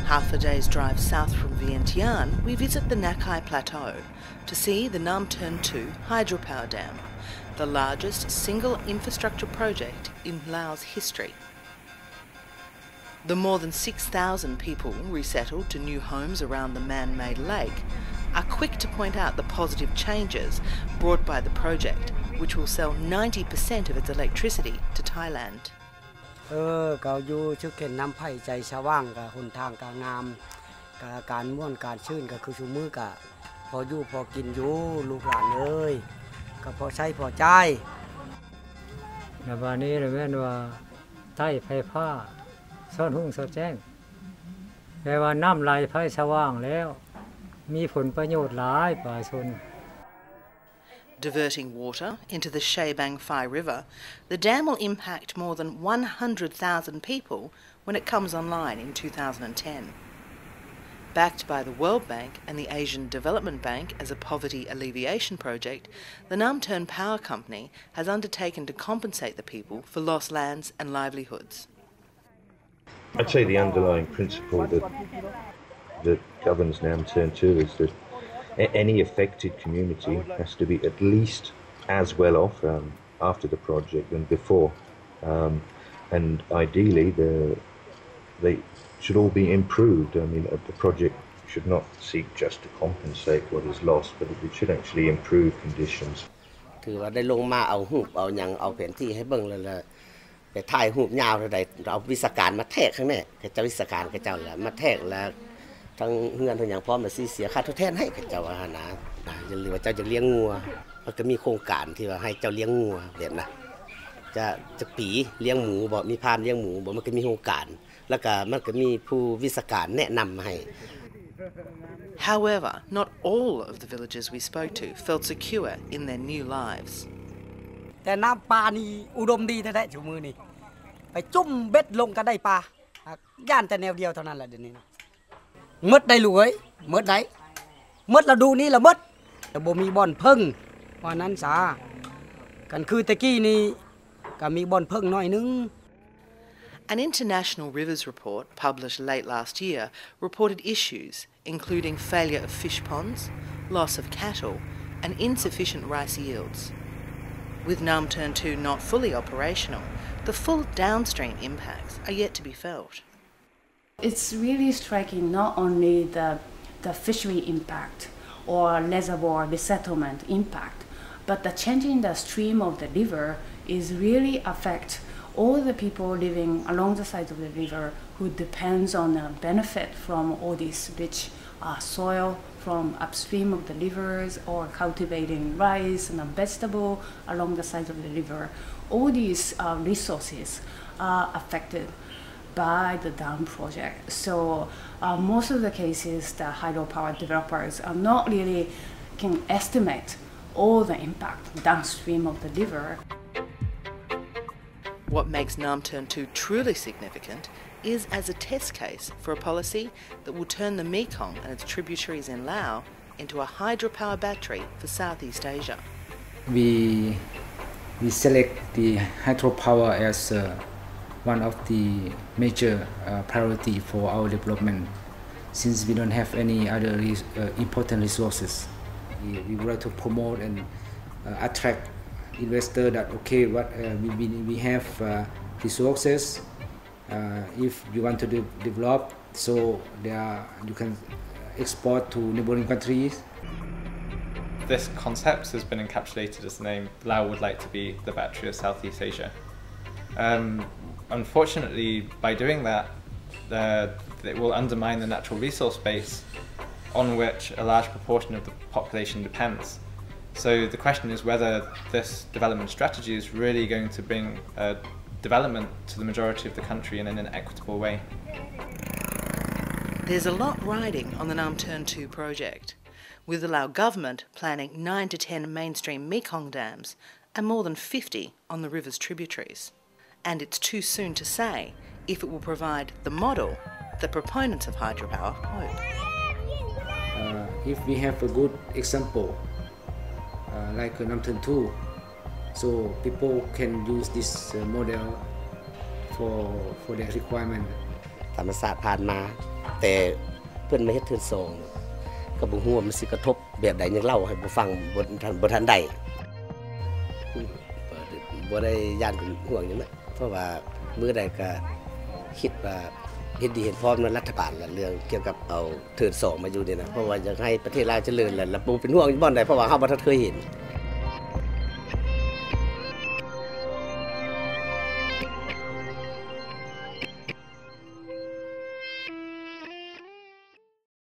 Half a day's drive south from Vientiane, we visit the Nakai Plateau to see the Nam Turn 2 Hydropower Dam, the largest single infrastructure project in Laos history. The more than 6,000 people resettled to new homes around the man-made lake are quick to point out the positive changes brought by the project, which will sell 90% of its electricity to Thailand. ก็อยู่ชื่อเข็นน้ำไผ่ใจชาวว่างกับหนทางการงามกับการม่วนการชื่นก็คือชูมือกับพออยู่พอกินอยู่ลูกหลานเลยก็พอใช้พอใจในวันนี้เราแม่นว่าใต้ไฟฟ้าซ่อนหุ่งสอดแจ้งแปลว่าน้ำไหลไฟสว่างแล้วมีผลประโยชน์หลายประชาชน Diverting water into the Shaibang Phai River, the dam will impact more than 100,000 people when it comes online in 2010. Backed by the World Bank and the Asian Development Bank as a poverty alleviation project, the Nam Turn Power Company has undertaken to compensate the people for lost lands and livelihoods. I'd say the underlying principle that governs Nam Turn 2 is that any affected community has to be at least as well off after the project than before, and ideally they should all be improved. I mean, the project should not seek just to compensate what is lost, but it should actually improve conditions. ถือว่าได้ลงมาเอาหูปเอาหยังเอาแผนที่ให้เบิ่งแล้วไปถ่ายหูปยาวเท่าใดเอาวิศการมาแทกข้างนี้เขาเจ้าวิศการเขาเจ้าแหละมาแทกแล้วทั้งเฮือนทั้งอย่างพร้อมมาเสียค่าทดแทนให้กับเจ้าอาหารนะหรือว่าเจ้าจะเลี้ยงงัวมันก็มีโครงการที่ว่าให้เจ้าเลี้ยงงัวแบบนะจะปีเลี้ยงหมูบ่มีพานเลี้ยงหมูบ่มันก็มีโครงการแล้วก็มันก็มีผู้วิศการแนะนำให้ However, not all of the villagers we spoke to felt secure in their new lives. แต่น้ำปลานี่อุดมดีแท้ๆชั่วมือนี่ไปจุ่มเบ็ดลงก็ได้ปลาย่านแต่แนวเดียวเท่านั้นแหละเดี๋ยวนี้มดได้รวยมดได้มดเราดูนี่ละมดแต่บ่มีบ่อนพึ่งเพราะนั้นสากันคือตะกี้นี่ก็มีบ่อนพึ่งน้อยนึง An international rivers report published late last year reported issues including failure of fish ponds, loss of cattle and insufficient rice yields. With Nam Turn 2 not fully operational, the full downstream impacts are yet to be felt. It's really striking not only the fishery impact or reservoir resettlement impact, but the change in the stream of the river is really affect all the people living along the sides of the river who depends on the benefit from all this rich soil from upstream of the rivers or cultivating rice and vegetable along the sides of the river. All these resources are affected by the dam project. So most of the cases, the hydropower developers are not really can estimate all the impact downstream of the river. What makes Nam Turn 2 truly significant is as a test case for a policy that will turn the Mekong and its tributaries in Laos into a hydropower battery for Southeast Asia. We select the hydropower as one of the major priority for our development, since we don't have any other important resources. We would like to promote and attract investors that what we have resources. If you want to develop, so you can export to neighboring countries. This concept has been encapsulated as the name Laos would like to be the battery of Southeast Asia. Unfortunately, by doing that, it will undermine the natural resource base on which a large proportion of the population depends. So the question is whether this development strategy is really going to bring development to the majority of the country in an equitable way. There's a lot riding on the Nam Turn 2 project, with the Lao government planning 9 to 10 mainstream Mekong dams and more than 50 on the river's tributaries. And it's too soon to say if it will provide the model that proponents of hydropower hope. If we have a good example, like Nam Turn 2, so people can use this model for their requirement. ธรรมศาสตร์ผ่านมา แต่เพิ่นมาเฮ็ดเทือน2ก็บ่ฮู้ว่ามันสิกระทบแบบใดยังเล่าให้บ่ฟังบ่ทันได้บ่ได้ย่านห่วงหยังนะเพราะว่ามื้อใดก็คิดว่าเห็นดีเห็นพร้อมในรัฐบาลเรื่องเกี่ยวกับเอาเทือน2มาอยู่นี่นะเพราะว่าอยากให้ประเทศลาวเจริญแล้วบ่เป็นห่วงอยู่บ่อนใดเพราะว่าเฮาบ่ทันเคยเห็น